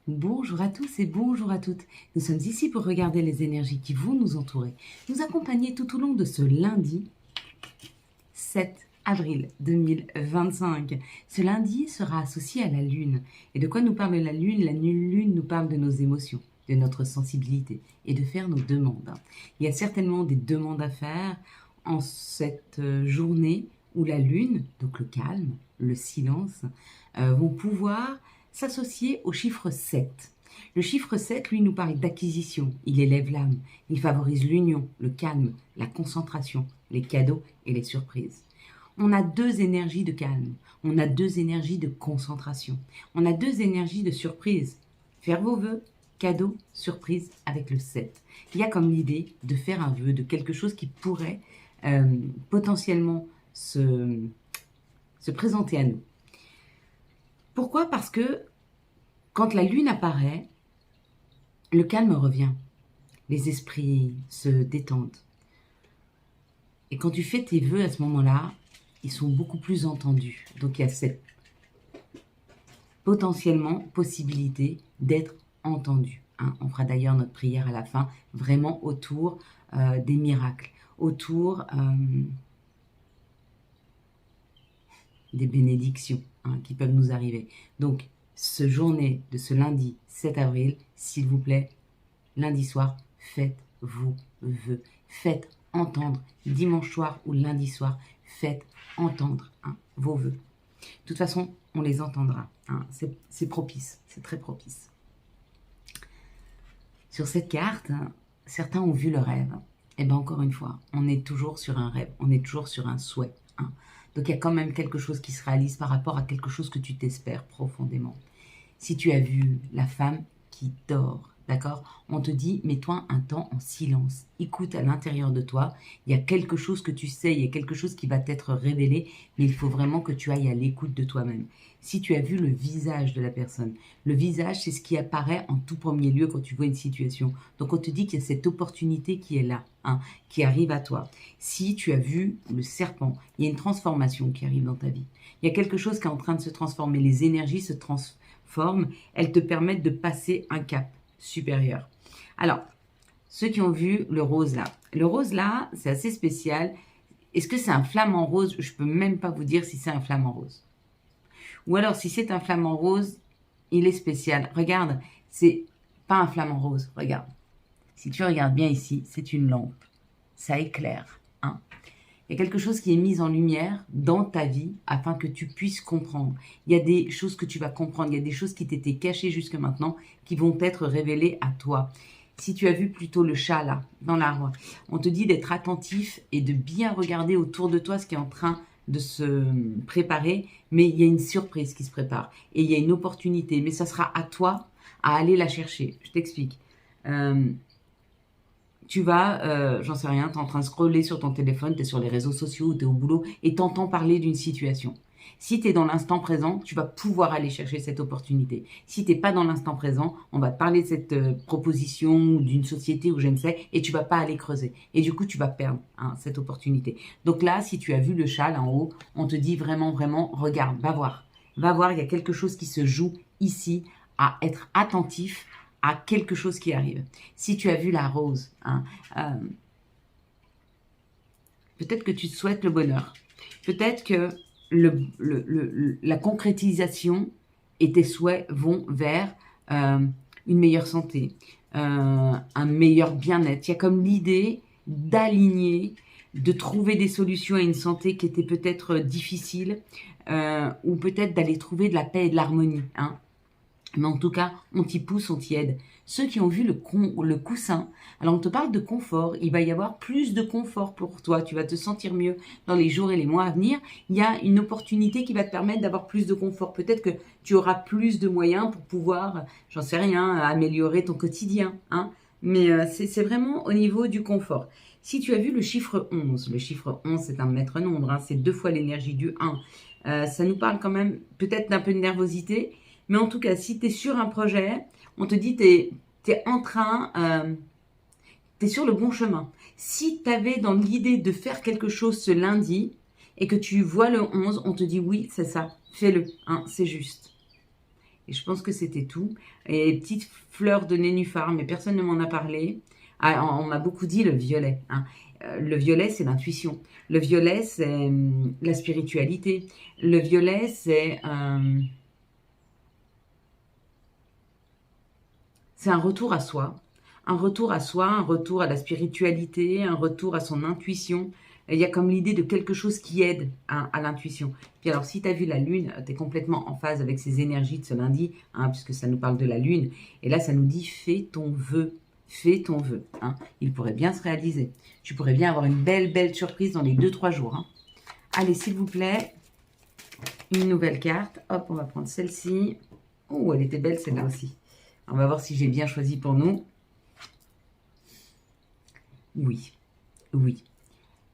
Bonjour à tous et bonjour à toutes. Nous sommes ici pour regarder les énergies qui vont nous entourer, nous accompagner tout au long de ce lundi 7 avril 2025. Ce lundi sera associé à la Lune. Et de quoi nous parle la Lune? La Lune nous parle de nos émotions, de notre sensibilité et de faire nos demandes. Il y a certainement des demandes à faire en cette journée où la Lune, donc le calme, le silence, vont pouvoir s'associer au chiffre 7. Le chiffre 7, lui, nous parle d'acquisition. Il élève l'âme. Il favorise l'union, le calme, la concentration, les cadeaux et les surprises. On a deux énergies de calme. On a deux énergies de concentration. On a deux énergies de surprise. Faire vos vœux, cadeaux, surprise avec le 7. Il y a comme l'idée de faire un vœu de quelque chose qui pourrait potentiellement se présenter à nous. Pourquoi? Parce que quand la lune apparaît, le calme revient. Les esprits se détendent. Et quand tu fais tes vœux à ce moment-là, ils sont beaucoup plus entendus. Donc il y a cette potentiellement possibilité d'être entendu. On fera d'ailleurs notre prière à la fin, vraiment autour des miracles, autour des bénédictions qui peuvent nous arriver. Donc, ce journée de ce lundi 7 avril, s'il vous plaît, lundi soir, faites vos vœux. Faites entendre, dimanche soir ou lundi soir, faites entendre vos vœux. De toute façon, on les entendra. C'est propice, c'est très propice. Sur cette carte, certains ont vu le rêve. Et bien encore une fois, on est toujours sur un rêve, on est toujours sur un souhait. Donc il y a quand même quelque chose qui se réalise par rapport à quelque chose que tu t'espères profondément. Si tu as vu la femme qui dort, d'accord? On te dit, mets-toi un temps en silence. Écoute à l'intérieur de toi. Il y a quelque chose que tu sais, il y a quelque chose qui va t'être révélé, mais il faut vraiment que tu ailles à l'écoute de toi-même. Si tu as vu le visage de la personne, le visage, c'est ce qui apparaît en tout premier lieu quand tu vois une situation. Donc on te dit qu'il y a cette opportunité qui est là, qui arrive à toi. Si tu as vu le serpent, il y a une transformation qui arrive dans ta vie. Il y a quelque chose qui est en train de se transformer. Les énergies se transforment. Elles te permettent de passer un cap supérieur. Alors, ceux qui ont vu le rose là, c'est assez spécial. Est-ce que c'est un flamant rose? Je ne peux même pas vous dire si c'est un flamant rose. Ou alors, si c'est un flamant rose, il est spécial. Regarde, c'est pas un flamant rose. Regarde. Si tu regardes bien ici, c'est une lampe. Ça éclaire. Il y a quelque chose qui est mis en lumière dans ta vie afin que tu puisses comprendre. Il y a des choses que tu vas comprendre. Il y a des choses qui t'étaient cachées jusque maintenant qui vont être révélées à toi. Si tu as vu plutôt le chat là, dans l'arbre, on te dit d'être attentif et de bien regarder autour de toi ce qui est en train de se préparer, mais il y a une surprise qui se prépare et il y a une opportunité, mais ça sera à toi à aller la chercher. Je t'explique. Tu vas, j'en sais rien, tu es en train de scroller sur ton téléphone, tu es sur les réseaux sociaux, tu es au boulot et tu entends parler d'une situation. Si tu es dans l'instant présent, tu vas pouvoir aller chercher cette opportunité. Si tu n'es pas dans l'instant présent, on va te parler de cette proposition ou d'une société ou je ne sais, et tu vas pas aller creuser. Et du coup, tu vas perdre cette opportunité. Donc là, si tu as vu le chat là en haut, on te dit vraiment, vraiment, regarde, va voir. Va voir, il y a quelque chose qui se joue ici, à être attentif à quelque chose qui arrive. Si tu as vu la rose, peut-être que tu te souhaites le bonheur. Peut-être que la concrétisation et tes souhaits vont vers une meilleure santé, un meilleur bien-être. Il y a comme l'idée d'aligner, de trouver des solutions à une santé qui était peut-être difficile, ou peut-être d'aller trouver de la paix et de l'harmonie. Mais en tout cas, on t'y pousse, on t'y aide. Ceux qui ont vu le coussin, alors on te parle de confort, il va y avoir plus de confort pour toi, tu vas te sentir mieux dans les jours et les mois à venir. Il y a une opportunité qui va te permettre d'avoir plus de confort. Peut-être que tu auras plus de moyens pour pouvoir, j'en sais rien, améliorer ton quotidien. Mais c'est vraiment au niveau du confort. Si tu as vu le chiffre 11 c'est un maître nombre, c'est 2 fois l'énergie du 1. Ça nous parle quand même peut-être d'un peu de nervosité. Mais en tout cas, si tu es sur un projet, on te dit tu es en train, tu es sur le bon chemin. Si tu avais dans l'idée de faire quelque chose ce lundi et que tu vois le 11, on te dit oui, c'est ça, fais-le, c'est juste. Et je pense que c'était tout. Et petite fleur de nénuphar, mais personne ne m'en a parlé. Ah, on m'a beaucoup dit le violet. Hein. Le violet, c'est l'intuition. Le violet, c'est la spiritualité. Le violet, c'est un retour à soi. Un retour à soi, un retour à la spiritualité, un retour à son intuition. Il y a comme l'idée de quelque chose qui aide à l'intuition. Puis alors, si tu as vu la Lune, tu es complètement en phase avec ces énergies de ce lundi, hein, puisque ça nous parle de la Lune. Et là, ça nous dit, fais ton vœu. Fais ton vœu. Hein. Il pourrait bien se réaliser. Tu pourrais bien avoir une belle surprise dans les 2-3 jours. Hein. Allez, s'il vous plaît, une nouvelle carte. Hop, on va prendre celle-ci. Oh, elle était belle celle-là aussi. On va voir si j'ai bien choisi pour nous. Oui, oui.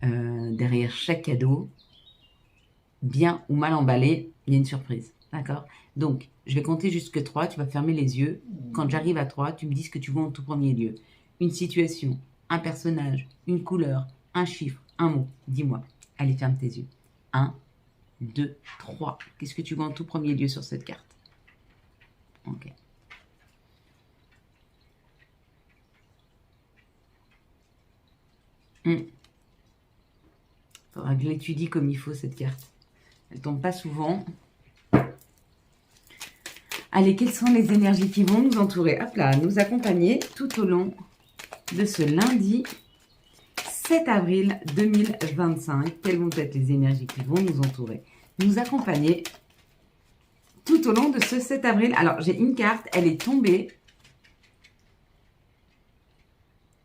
Derrière chaque cadeau, bien ou mal emballé, il y a une surprise. D'accord? Donc, je vais compter jusque 3, tu vas fermer les yeux. Quand j'arrive à 3, tu me dis ce que tu vois en tout premier lieu. Une situation, un personnage, une couleur, un chiffre, un mot. Dis-moi. Allez, ferme tes yeux. 1, 2, 3. Qu'est-ce que tu vois en tout premier lieu sur cette carte? Ok. Faudra que je l'étudie comme il faut, cette carte. Elle tombe pas souvent. Allez, quelles sont les énergies qui vont nous entourer? Hop là, nous accompagner tout au long de ce lundi 7 avril 2025. Quelles vont être les énergies qui vont nous entourer? Nous accompagner tout au long de ce 7 avril. Alors, j'ai une carte, elle est tombée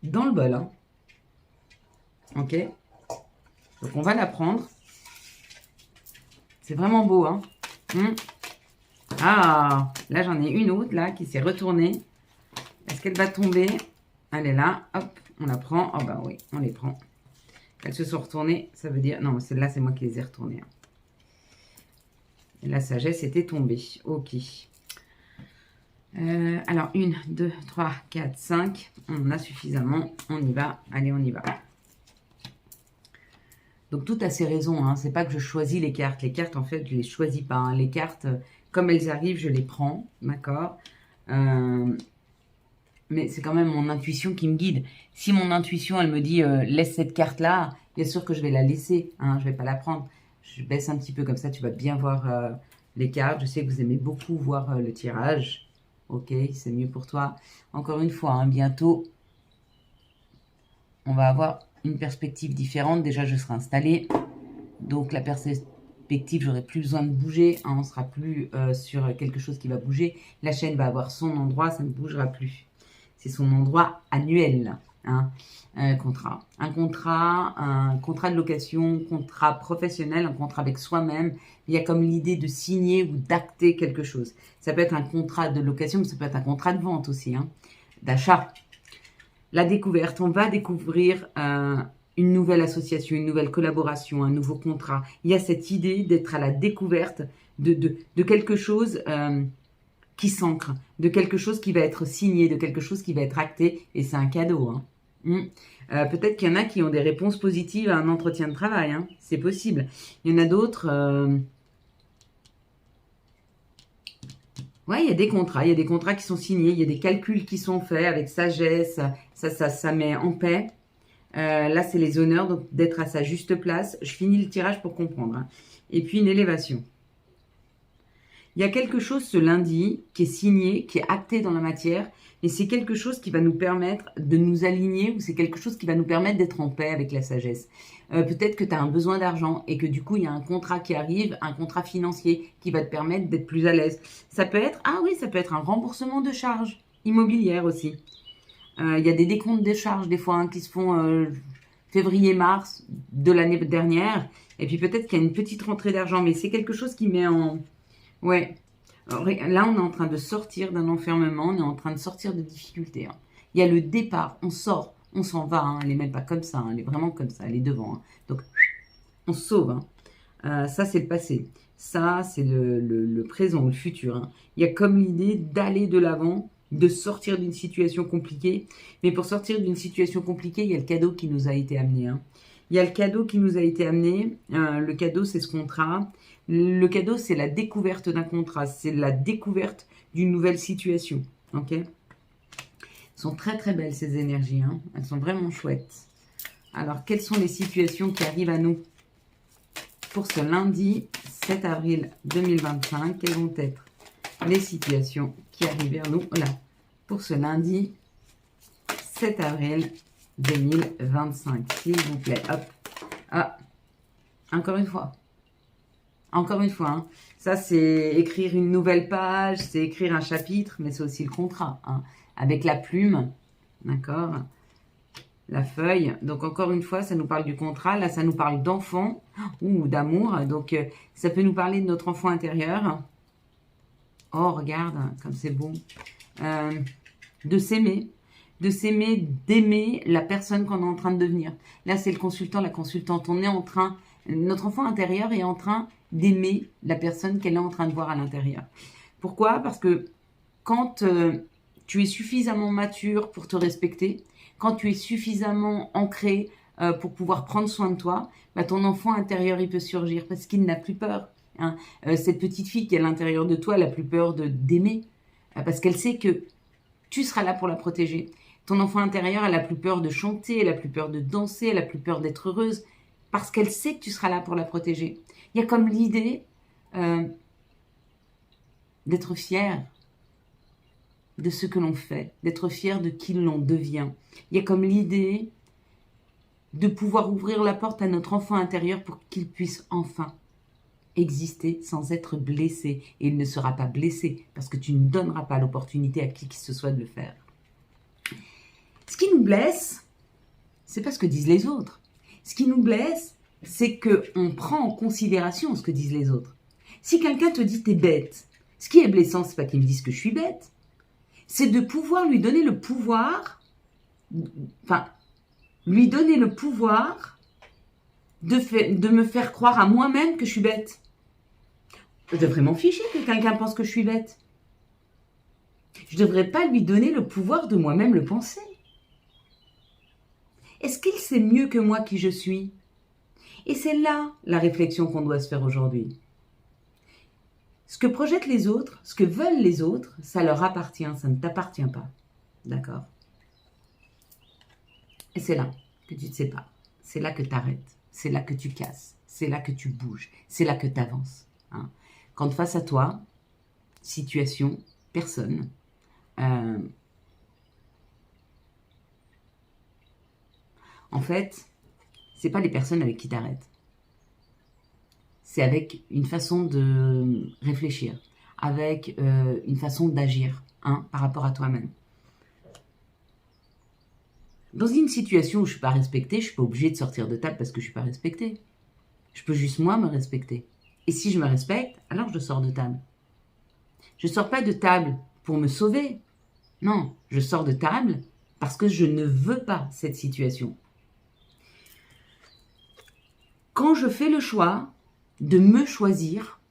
dans le bol. Hein. Ok? Donc, on va la prendre. C'est vraiment beau, hein? Ah, là, j'en ai une autre, là, qui s'est retournée. Est-ce qu'elle va tomber? Elle est là. Hop, on la prend. Oh, bah oui, on les prend. Elles se sont retournées. Ça veut dire... Non, celle-là, c'est moi qui les ai retournées. Hein. Et la sagesse était tombée. Ok. Alors, 1, 2, 3, 4, 5. On en a suffisamment. On y va. Allez, on y va. Donc, tout a ses raisons. Hein. C'est pas que je choisis les cartes. Les cartes, en fait, je les choisis pas. Hein. Les cartes, comme elles arrivent, je les prends. D'accord mais c'est quand même mon intuition qui me guide. Si mon intuition, elle me dit laisse cette carte-là, bien sûr que je vais la laisser. Hein, je vais pas la prendre. Je baisse un petit peu comme ça, tu vas bien voir les cartes. Je sais que vous aimez beaucoup voir le tirage. Ok, c'est mieux pour toi. Encore une fois, hein, bientôt, on va avoir une perspective différente. Déjà, je serai installée. Donc, la perspective, j'aurai plus besoin de bouger. Hein, on sera plus sur quelque chose qui va bouger. La chaîne va avoir son endroit, ça ne bougera plus. C'est son endroit annuel. Hein, contrat. Un contrat de location, contrat professionnel, un contrat avec soi-même. Il y a comme l'idée de signer ou d'acter quelque chose. Ça peut être un contrat de location, mais ça peut être un contrat de vente aussi, hein, d'achat. La découverte, on va découvrir une nouvelle association, une nouvelle collaboration, un nouveau contrat. Il y a cette idée d'être à la découverte de quelque chose qui s'ancre, de quelque chose qui va être signé, de quelque chose qui va être acté, et c'est un cadeau. Hein. Peut-être qu'il y en a qui ont des réponses positives à un entretien de travail, hein. C'est possible. Il y en a d'autres... Ouais, il y a des contrats qui sont signés, il y a des calculs qui sont faits avec sagesse, ça met en paix. Là, c'est les honneurs, donc d'être à sa juste place. Je finis le tirage pour comprendre. Hein. Et puis une élévation. Il y a quelque chose ce lundi qui est signé, qui est acté dans la matière, et c'est quelque chose qui va nous permettre de nous aligner, ou c'est quelque chose qui va nous permettre d'être en paix avec la sagesse. Peut-être que tu as un besoin d'argent et que du coup, il y a un contrat qui arrive, un contrat financier qui va te permettre d'être plus à l'aise. Ça peut être, ça peut être un remboursement de charges immobilières aussi. Il y a des décomptes de charges des fois hein, qui se font février-mars de l'année dernière, et puis peut-être qu'il y a une petite rentrée d'argent, mais c'est quelque chose qui met en... Ouais, alors, là on est en train de sortir d'un enfermement, on est en train de sortir de difficultés. Hein. Il y a le départ, on sort, on s'en va, hein. Elle n'est même pas comme ça, hein. Elle est vraiment comme ça, elle est devant. Hein. Donc on se sauve. Hein. Ça c'est le passé, ça c'est le présent ou le futur. Hein. Il y a comme l'idée d'aller de l'avant, de sortir d'une situation compliquée. Mais pour sortir d'une situation compliquée, il y a le cadeau qui nous a été amené. Hein. Il y a le cadeau qui nous a été amené. Le cadeau, c'est ce contrat. Le cadeau, c'est la découverte d'un contrat, c'est la découverte d'une nouvelle situation. Ok? Elles sont très très belles ces énergies, hein. Elles sont vraiment chouettes. Alors, quelles sont les situations qui arrivent à nous pour ce lundi 7 avril 2025? Quelles vont être les situations qui arrivent vers nous là pour ce lundi 7 avril 2025, s'il vous plaît. Hop. Ah, encore une fois. Encore une fois, hein. Ça c'est écrire une nouvelle page, c'est écrire un chapitre, mais c'est aussi le contrat, hein. Avec la plume, d'accord, la feuille. Donc encore une fois, ça nous parle du contrat. Là, ça nous parle d'enfant ou d'amour. Donc ça peut nous parler de notre enfant intérieur. Oh, regarde, comme c'est beau. De s'aimer, d'aimer la personne qu'on est en train de devenir. Là, c'est le consultant, la consultante. On est en train, notre enfant intérieur est en train d'aimer la personne qu'elle est en train de voir à l'intérieur. Pourquoi? Parce que quand tu es suffisamment mature pour te respecter, quand tu es suffisamment ancré pour pouvoir prendre soin de toi, bah, ton enfant intérieur, il peut surgir parce qu'il n'a plus peur. Hein. Cette petite fille qui est à l'intérieur de toi, elle n'a plus peur d'aimer parce qu'elle sait que tu seras là pour la protéger. Ton enfant intérieur, elle n'a plus peur de chanter, elle n'a plus peur de danser, elle n'a plus peur d'être heureuse parce qu'elle sait que tu seras là pour la protéger. Il y a comme l'idée d'être fier de ce que l'on fait, d'être fier de qui l'on devient. Il y a comme l'idée de pouvoir ouvrir la porte à notre enfant intérieur pour qu'il puisse enfin exister sans être blessé. Et il ne sera pas blessé parce que tu ne donneras pas l'opportunité à qui que ce soit de le faire. Ce qui nous blesse, c'est pas ce que disent les autres. Ce qui nous blesse, c'est qu'on prend en considération ce que disent les autres. Si quelqu'un te dit t'es bête, ce qui est blessant, c'est pas qu'il me dise que je suis bête, c'est de pouvoir lui donner le pouvoir, lui donner le pouvoir de me faire croire à moi-même que je suis bête. Je devrais m'en ficher que quelqu'un pense que je suis bête. Je ne devrais pas lui donner le pouvoir de moi-même le penser. Est-ce qu'il sait mieux que moi qui je suis? Et c'est là la réflexion qu'on doit se faire aujourd'hui. Ce que projettent les autres, ce que veulent les autres, ça leur appartient, ça ne t'appartient pas. D'accord? Et c'est là que tu te sépares. C'est là que tu arrêtes. C'est là que tu casses. C'est là que tu bouges. C'est là que tu avances. Hein? Quand face à toi, situation, personne, en fait, c'est pas les personnes avec qui tu arrêtes. C'est avec une façon de réfléchir, avec une façon d'agir, hein, par rapport à toi-même. Dans une situation où je ne suis pas respectée, je ne suis pas obligée de sortir de table parce que je ne suis pas respectée. Je peux juste moi me respecter. Et si je me respecte, alors je sors de table. Je ne sors pas de table pour me sauver. Non, je sors de table parce que je ne veux pas cette situation. Quand je fais le choix de me choisir,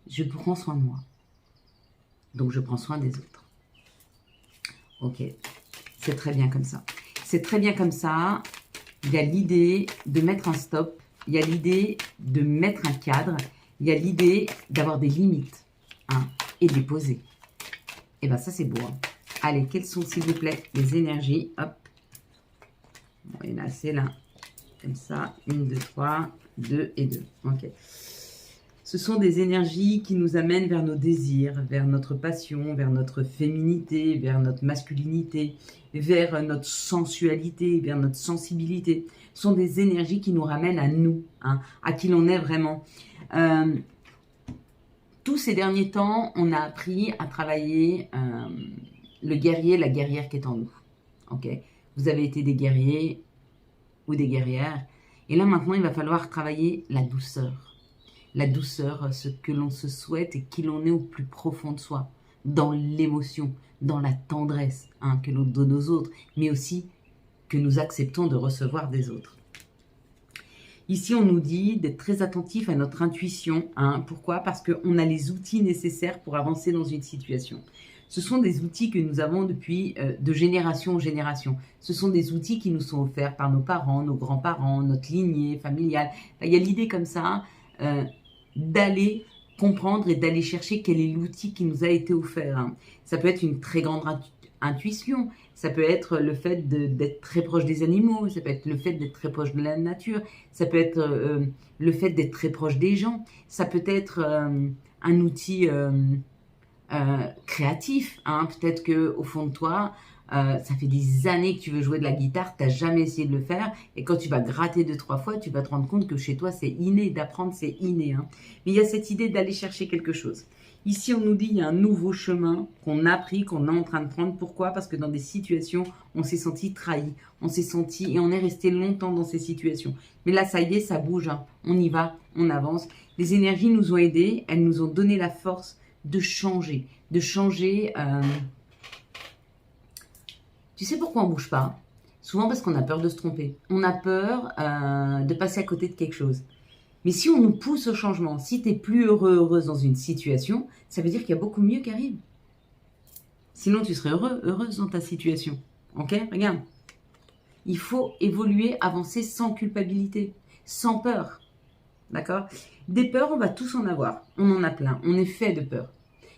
je prends soin de moi. Donc je prends soin des autres. Ok, c'est très bien comme ça. C'est très bien comme ça. Il y a l'idée de mettre un stop. Il y a l'idée de mettre un cadre. Il y a l'idée d'avoir des limites, hein, et de les poser. Et bien ça c'est beau. Hein. Allez, quelles sont s'il vous plaît les énergies? Hop. Bon, il y en a assez là. Comme ça. 1, 2, 3, 2 et 2. Ok. Ce sont des énergies qui nous amènent vers nos désirs, vers notre passion, vers notre féminité, vers notre masculinité, vers notre sensualité, vers notre sensibilité. Ce sont des énergies qui nous ramènent à nous, hein, à qui l'on est vraiment. Tous ces derniers temps, on a appris à travailler le guerrier, la guerrière qui est en nous. Okay? Vous avez été des guerriers ou des guerrières. Et là, maintenant, il va falloir travailler la douceur. La douceur, ce que l'on se souhaite et qui l'on est au plus profond de soi, dans l'émotion, dans la tendresse, hein, que l'on donne aux autres, mais aussi que nous acceptons de recevoir des autres. Ici, on nous dit d'être très attentif à notre intuition. Hein. Pourquoi? Parce qu'on a les outils nécessaires pour avancer dans une situation. Ce sont des outils que nous avons depuis de génération en génération. Ce sont des outils qui nous sont offerts par nos parents, nos grands-parents, notre lignée familiale. Enfin, il y a l'idée comme ça d'aller comprendre et d'aller chercher quel est l'outil qui nous a été offert. Hein. Ça peut être une très grande intuition, ça peut être le fait d'être très proche des animaux, ça peut être le fait d'être très proche de la nature, ça peut être le fait d'être très proche des gens, ça peut être un outil créatif. Hein. Peut-être qu'au fond de toi, ça fait des années que tu veux jouer de la guitare, tu n'as jamais essayé de le faire, et quand tu vas gratter 2-3 fois, tu vas te rendre compte que chez toi, c'est inné, d'apprendre, c'est inné. Hein. Mais il y a cette idée d'aller chercher quelque chose. Ici, on nous dit qu'il y a un nouveau chemin qu'on a pris, qu'on est en train de prendre. Pourquoi? Parce que dans des situations, on s'est senti trahi, on s'est senti, et on est resté longtemps dans ces situations. Mais là, ça y est, ça bouge, hein. On y va, on avance. Les énergies nous ont aidés, elles nous ont donné la force de changer, Tu sais pourquoi on ne bouge pas? Souvent parce qu'on a peur de se tromper. On a peur de passer à côté de quelque chose. Mais si on nous pousse au changement, si tu n'es plus heureux, heureuse dans une situation, ça veut dire qu'il y a beaucoup mieux qui arrive. Sinon, tu serais heureux, heureuse dans ta situation. Ok? Regarde. Il faut évoluer, avancer sans culpabilité, sans peur. D'accord? Des peurs, on va tous en avoir. On en a plein. On est fait de peur.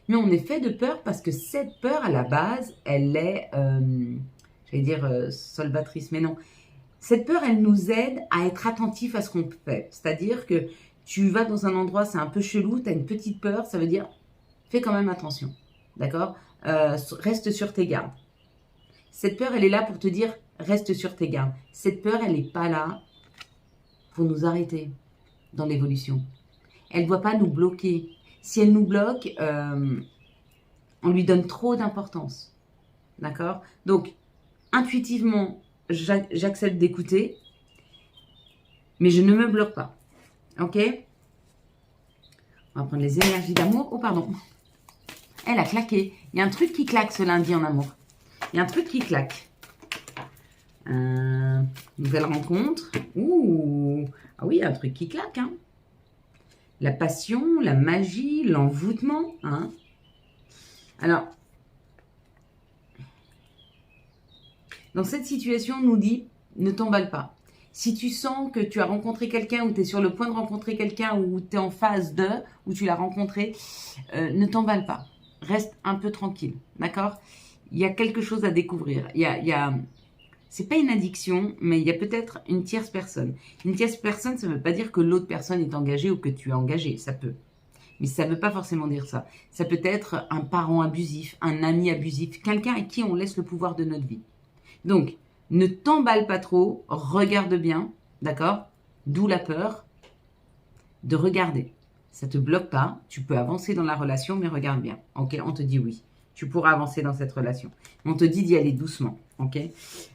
Mais on est fait de peur parce que cette peur, à la base, elle est, solvatrice, mais non. Cette peur, elle nous aide à être attentif à ce qu'on fait. C'est-à-dire que tu vas dans un endroit, c'est un peu chelou, tu as une petite peur, ça veut dire, fais quand même attention. D'accord? Reste sur tes gardes. Cette peur, elle est là pour te dire, reste sur tes gardes. Cette peur, elle n'est pas là pour nous arrêter dans l'évolution. Elle ne doit pas nous bloquer. Si elle nous bloque, on lui donne trop d'importance. D'accord? Donc, intuitivement, j'accepte d'écouter, mais je ne me bloque pas. Ok? On va prendre les énergies d'amour. Oh, pardon. Elle a claqué. Il y a un truc qui claque ce lundi en amour. Il y a un truc qui claque. Nouvelle rencontre. Ouh. Ah oui, il y a un truc qui claque, hein. La passion, la magie, l'envoûtement. Hein. Alors, dans cette situation, on nous dit, ne t'emballe pas. Si tu sens que tu as rencontré quelqu'un ou tu es sur le point de rencontrer quelqu'un ou tu es en phase de, ou tu l'as rencontré, ne t'emballe pas. Reste un peu tranquille, d'accord? Il y a quelque chose à découvrir. C'est pas une addiction, mais il y a peut-être une tierce personne. Une tierce personne, ça ne veut pas dire que l'autre personne est engagée ou que tu es engagé, ça peut. Mais ça ne veut pas forcément dire ça. Ça peut être un parent abusif, un ami abusif, quelqu'un à qui on laisse le pouvoir de notre vie. Donc, ne t'emballe pas trop, regarde bien, d'accord? D'où la peur de regarder. Ça ne te bloque pas, tu peux avancer dans la relation, mais regarde bien. Ok, on te dit oui. Tu pourras avancer dans cette relation. On te dit d'y aller doucement. Ok.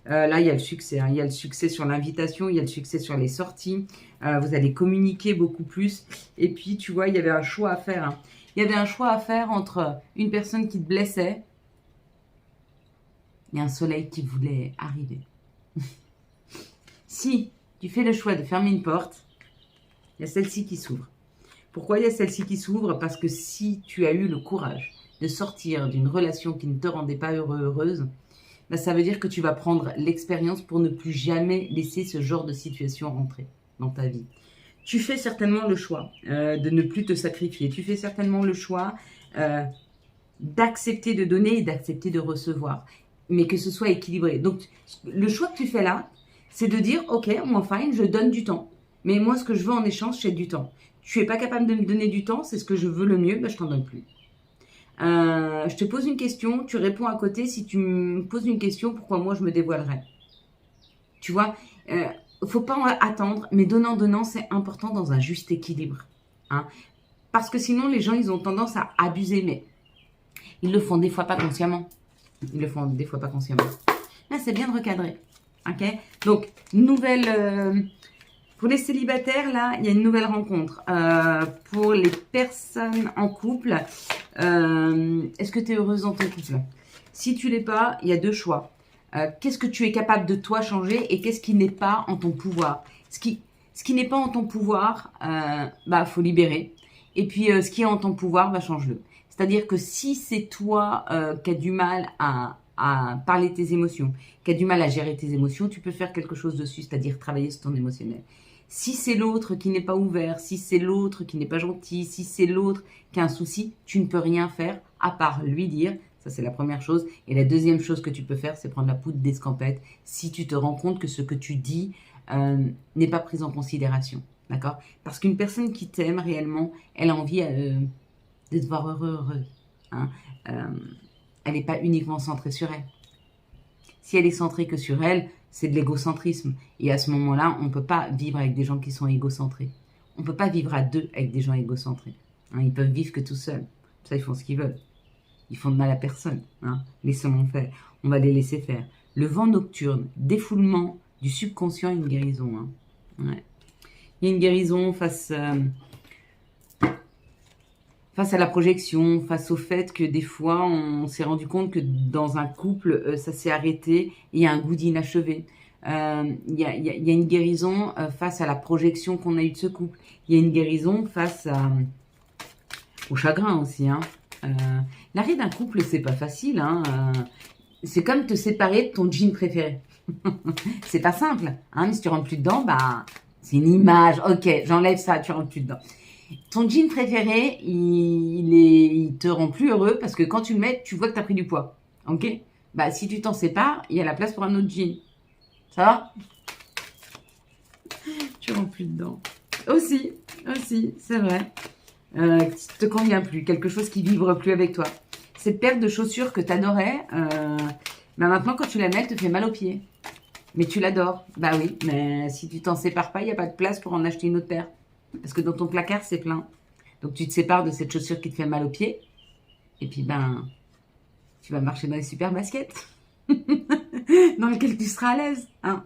Là, il y a le succès. Hein. Il y a le succès sur l'invitation, il y a le succès sur les sorties. Vous allez communiquer beaucoup plus. Et puis, tu vois, il y avait un choix à faire. Hein. Il y avait un choix à faire entre une personne qui te blessait et un soleil qui voulait arriver. Si tu fais le choix de fermer une porte, il y a celle-ci qui s'ouvre. Pourquoi il y a celle-ci qui s'ouvre? Parce que si tu as eu le courage de sortir d'une relation qui ne te rendait pas heureux, heureuse, ben ça veut dire que tu vas prendre l'expérience pour ne plus jamais laisser ce genre de situation rentrer dans ta vie. Tu fais certainement le choix de ne plus te sacrifier. Tu fais certainement le choix d'accepter de donner et d'accepter de recevoir, mais que ce soit équilibré. Donc, le choix que tu fais là, c'est de dire, ok, moi, fine, je donne du temps. Mais moi, ce que je veux en échange, c'est du temps. Tu n'es pas capable de me donner du temps, c'est ce que je veux le mieux, ben, je t'en donne plus. Je te pose une question, tu réponds à côté. Si tu me poses une question, pourquoi moi je me dévoilerais? Tu vois, faut pas attendre, mais donnant, c'est important dans un juste équilibre. Hein, parce que sinon, les gens, ils ont tendance à abuser, mais ils le font des fois pas consciemment. Là, c'est bien de recadrer. Ok? Donc, pour les célibataires, là, il y a une nouvelle rencontre. Pour les personnes en couple, est-ce que tu es heureuse dans ton couple? Si tu l'es pas, il y a deux choix. Qu'est-ce que tu es capable de toi changer et qu'est-ce qui n'est pas en ton pouvoir? Ce qui n'est pas en ton pouvoir, faut libérer. Et puis, ce qui est en ton pouvoir, bah, change-le. C'est-à-dire que si c'est toi qui as du mal à parler tes émotions, qui a du mal à gérer tes émotions, tu peux faire quelque chose dessus, c'est-à-dire travailler sur ton émotionnel. Si c'est l'autre qui n'est pas ouvert, si c'est l'autre qui n'est pas gentil, si c'est l'autre qui a un souci, tu ne peux rien faire à part lui dire. Ça, c'est la première chose. Et la deuxième chose que tu peux faire, c'est prendre la poudre d'escampette si tu te rends compte que ce que tu dis n'est pas pris en considération. D'accord? Parce qu'une personne qui t'aime réellement, elle a envie de te voir heureux. Hein? Elle n'est pas uniquement centrée sur elle. Si elle est centrée que sur elle, c'est de l'égocentrisme. Et à ce moment-là, on ne peut pas vivre avec des gens qui sont égocentrés. On ne peut pas vivre à deux avec des gens égocentrés. Hein, ils peuvent vivre que tout seuls. Ça, ils font ce qu'ils veulent. Ils font de mal à personne. Hein. Laissons-les faire. On va les laisser faire. Le vent nocturne, défoulement du subconscient et une guérison. Hein. Ouais. Il y a une guérison face à la projection, face au fait que des fois, on s'est rendu compte que dans un couple, ça s'est arrêté et il y a un goût d'inachevé. Il y a une guérison face à la projection qu'on a eue de ce couple. Il y a une guérison face au chagrin aussi. Hein. L'arrêt d'un couple, c'est pas facile. Hein. C'est comme te séparer de ton jean préféré. C'est pas simple. Hein. Mais si tu rentres plus dedans, bah, c'est une image. Ok, j'enlève ça, tu rentres plus dedans. Ton jean préféré, il te rend plus heureux parce que quand tu le mets, tu vois que tu as pris du poids. Ok? Bah, si tu t'en sépares, il y a la place pour un autre jean. Ça va? Tu rentres plus dedans. Aussi, c'est vrai. Qui te convient plus, quelque chose qui vibre plus avec toi. Cette paire de chaussures que tu adorais, maintenant quand tu la mets, elle te fait mal aux pieds. Mais tu l'adores. Bah oui, mais si tu t'en sépares pas, il n'y a pas de place pour en acheter une autre paire. Parce que dans ton placard, c'est plein. Donc, tu te sépares de cette chaussure qui te fait mal aux pieds. Et puis, ben, tu vas marcher dans les super baskets. Dans lesquelles tu seras à l'aise. Hein.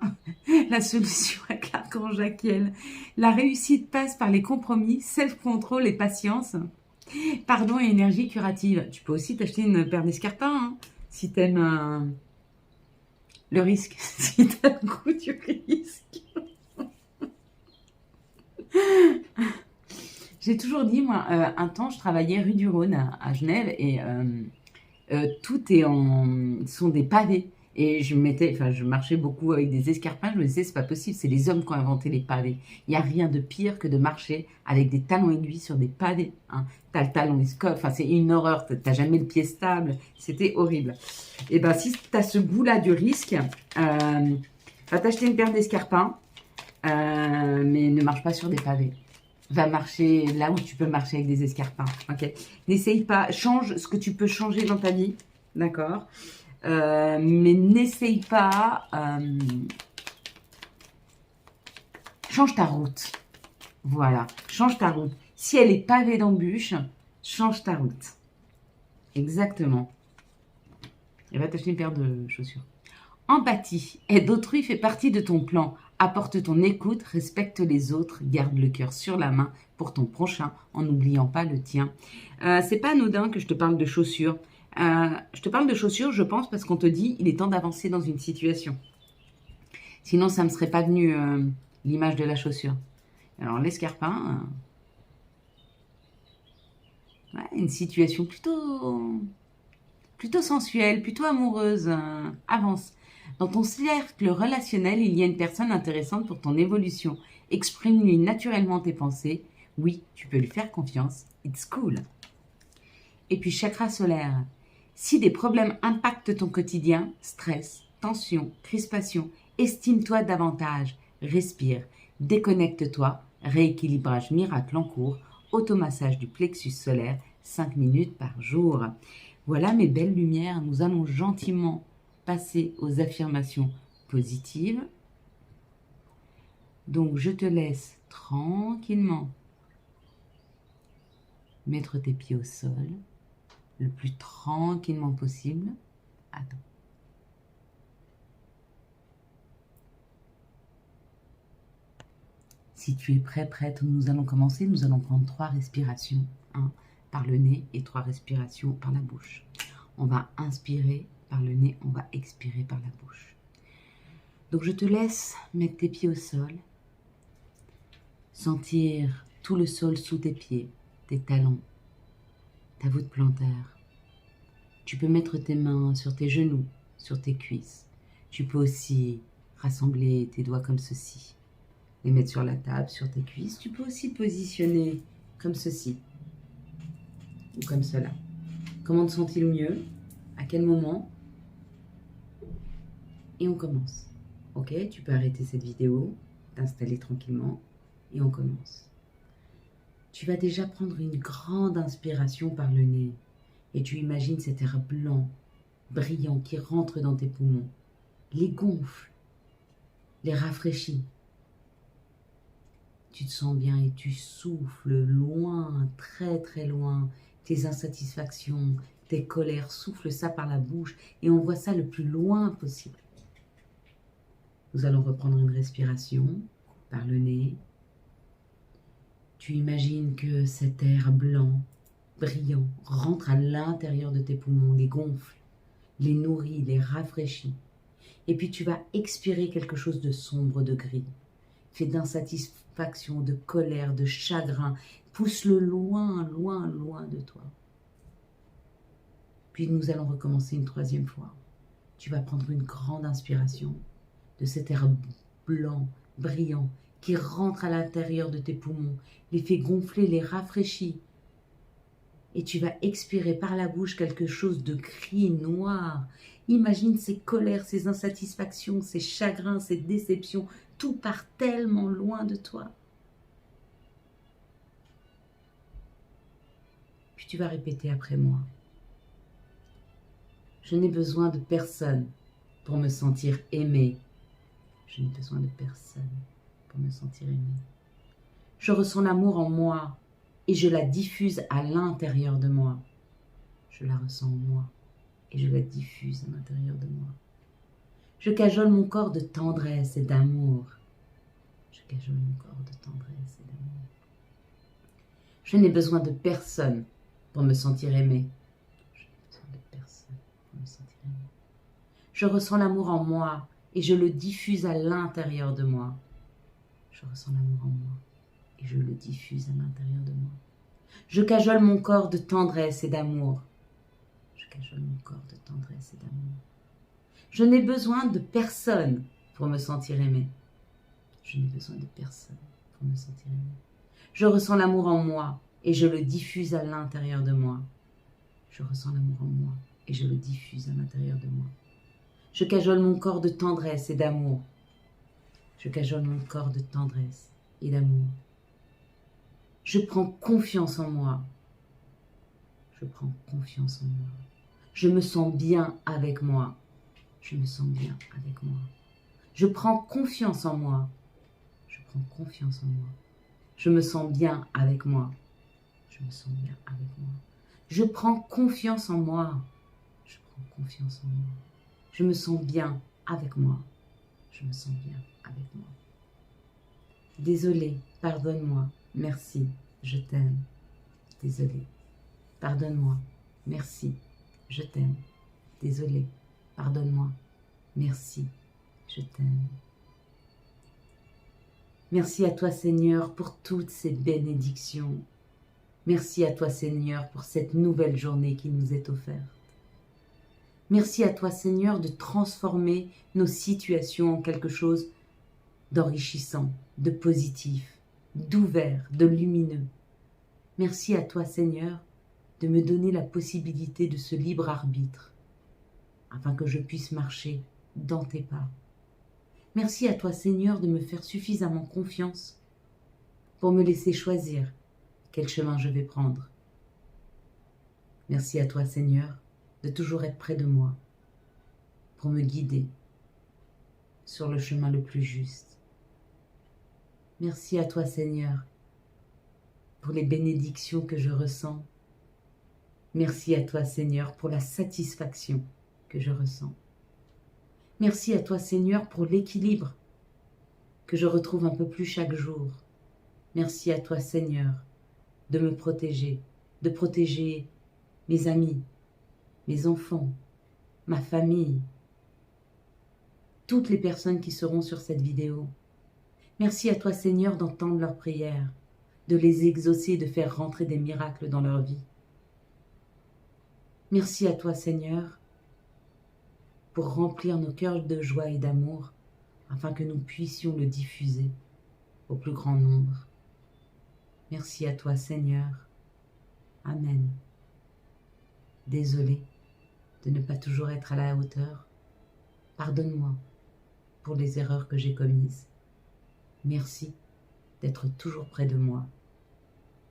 La solution avec l'archange Jaquiel. La réussite passe par les compromis, self-control et patience. Pardon et énergie curative. Tu peux aussi t'acheter une paire d'escarpins. Hein, si t'aimes le risque. Si t'aimes le goût du risque. J'ai toujours dit, moi, un temps, je travaillais rue du Rhône à Genève et tout sont des pavés. Et je marchais beaucoup avec des escarpins. Je me disais, c'est pas possible, c'est les hommes qui ont inventé les pavés. Il n'y a rien de pire que de marcher avec des talons aiguilles sur des pavés. Hein. T'as le talon, il se colle. Enfin, c'est une horreur. T'as jamais le pied stable. C'était horrible. Et ben, si t'as ce goût-là du risque, va t'acheter une paire d'escarpins, mais ne marche pas sur des pavés. Va marcher là où tu peux marcher avec des escarpins. Ok. N'essaye pas. Change ce que tu peux changer dans ta vie. D'accord. Mais n'essaye pas. Change ta route. Voilà. Change ta route. Si elle est pavée d'embûches, change ta route. Exactement. Et va t'acheter une paire de chaussures. Empathie. Aide autrui fait partie de ton plan. Apporte ton écoute, respecte les autres, garde le cœur sur la main pour ton prochain en n'oubliant pas le tien. C'est pas anodin que je te parle de chaussures. Je te parle de chaussures, je pense, parce qu'on te dit il est temps d'avancer dans une situation. Sinon, ça ne me serait pas venu l'image de la chaussure. Alors, l'escarpin, une situation plutôt sensuelle, plutôt amoureuse. Avance. Dans ton cercle relationnel, il y a une personne intéressante pour ton évolution. Exprime-lui naturellement tes pensées. Oui, tu peux lui faire confiance. It's cool. Et puis, chakra solaire. Si des problèmes impactent ton quotidien, stress, tension, crispation, estime-toi davantage. Respire. Déconnecte-toi. Rééquilibrage miracle en cours. Automassage du plexus solaire. 5 minutes par jour. Voilà mes belles lumières. Nous allons gentiment passer aux affirmations positives. Donc, je te laisse tranquillement mettre tes pieds au sol, le plus tranquillement possible. Attends. Si tu es prête, nous allons commencer. Nous allons prendre 3 respirations, 1 par le nez et 3 respirations par la bouche. On va inspirer par le nez, on va expirer par la bouche. Donc je te laisse mettre tes pieds au sol, sentir tout le sol sous tes pieds, tes talons, ta voûte plantaire. Tu peux mettre tes mains sur tes genoux, sur tes cuisses. Tu peux aussi rassembler tes doigts comme ceci, les mettre sur la table, sur tes cuisses. Tu peux aussi positionner comme ceci ou comme cela. Comment te sens-il mieux? À quel moment? Et on commence. Ok, tu peux arrêter cette vidéo, t'installer tranquillement et on commence. Tu vas déjà prendre une grande inspiration par le nez et tu imagines cet air blanc, brillant qui rentre dans tes poumons, les gonfle, les rafraîchit. Tu te sens bien et tu souffles loin, très très loin, tes insatisfactions, tes colères, souffle ça par la bouche et envoie ça le plus loin possible. Nous allons reprendre une respiration par le nez. Tu imagines que cet air blanc, brillant, rentre à l'intérieur de tes poumons, les gonfle, les nourrit, les rafraîchit. Et puis tu vas expirer quelque chose de sombre, de gris, fait d'insatisfaction, de colère, de chagrin. Pousse-le loin, loin, loin de toi. Puis nous allons recommencer une troisième fois. Tu vas prendre une grande inspiration de cet air blanc, brillant, qui rentre à l'intérieur de tes poumons, les fait gonfler, les rafraîchit. Et tu vas expirer par la bouche quelque chose de gris, noir. Imagine ces colères, ces insatisfactions, ces chagrins, ces déceptions, tout part tellement loin de toi. Puis tu vas répéter après moi. Je n'ai besoin de personne pour me sentir aimé. Je n'ai besoin de personne pour me sentir aimé. Je ressens l'amour en moi et je la diffuse à l'intérieur de moi. Je la ressens en moi et je la diffuse à l'intérieur de moi. Je cajole mon corps de tendresse et d'amour. Je cajole mon corps de tendresse et d'amour. Je n'ai besoin de personne pour me sentir aimé. Je n'ai besoin de personne pour me sentir aimé. Je ressens l'amour en moi et je le diffuse à l'intérieur de moi. Je ressens l'amour en moi et je le diffuse à l'intérieur de moi. Je cajole mon corps de tendresse et d'amour. Je cajole mon corps de tendresse et d'amour. Je n'ai besoin de personne pour me sentir aimé. Je n'ai besoin de personne pour me sentir aimé. Je ressens l'amour en moi et je le diffuse à l'intérieur de moi. Je ressens l'amour en moi et je le diffuse à l'intérieur de moi. Je cajole mon corps de tendresse et d'amour. Je cajole mon corps de tendresse et d'amour. Je prends confiance en moi. Je prends confiance en moi. Je me sens bien avec moi. Je me sens bien avec moi. Je prends confiance en moi. Je prends confiance en moi. Je me sens bien avec moi. Je me sens bien avec moi. Je prends confiance en moi. Je prends confiance en moi. Je me sens bien avec moi. Je me sens bien avec moi. Désolé, pardonne-moi, merci, je t'aime. Désolé, pardonne-moi, merci, je t'aime. Désolé, pardonne-moi, merci, je t'aime. Merci à toi Seigneur pour toutes ces bénédictions. Merci à toi Seigneur pour cette nouvelle journée qui nous est offerte. Merci à toi Seigneur de transformer nos situations en quelque chose d'enrichissant, de positif, d'ouvert, de lumineux. Merci à toi Seigneur de me donner la possibilité de ce libre arbitre afin que je puisse marcher dans tes pas. Merci à toi Seigneur de me faire suffisamment confiance pour me laisser choisir quel chemin je vais prendre. Merci à toi Seigneur de toujours être près de moi pour me guider sur le chemin le plus juste. Merci à toi Seigneur pour les bénédictions que je ressens. Merci à toi Seigneur pour la satisfaction que je ressens. Merci à toi Seigneur pour l'équilibre que je retrouve un peu plus chaque jour. Merci à toi Seigneur de me protéger, de protéger mes amis, mes enfants, ma famille, toutes les personnes qui seront sur cette vidéo. Merci à toi Seigneur d'entendre leurs prières. de les exaucer, de faire rentrer des miracles dans leur vie. Merci à toi, Seigneur, pour remplir nos cœurs de joie et d'amour, afin que nous puissions le diffuser au plus grand nombre. Merci à toi, Seigneur. Amen. Désolé de ne pas toujours être à la hauteur. Pardonne-moi pour les erreurs que j'ai commises. Merci d'être toujours près de moi.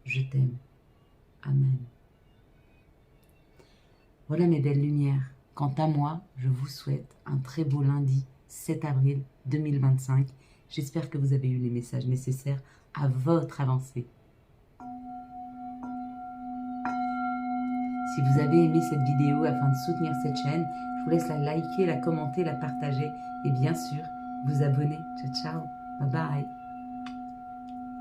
Je t'aime. Amen. Voilà mes belles lumières. Quant à moi, je vous souhaite un très beau lundi 7 avril 2025. J'espère que vous avez eu les messages nécessaires à votre avancée. Si vous avez aimé cette vidéo afin de soutenir cette chaîne, je vous laisse la liker, la commenter, la partager et bien sûr vous abonner. Ciao, ciao. Bye bye.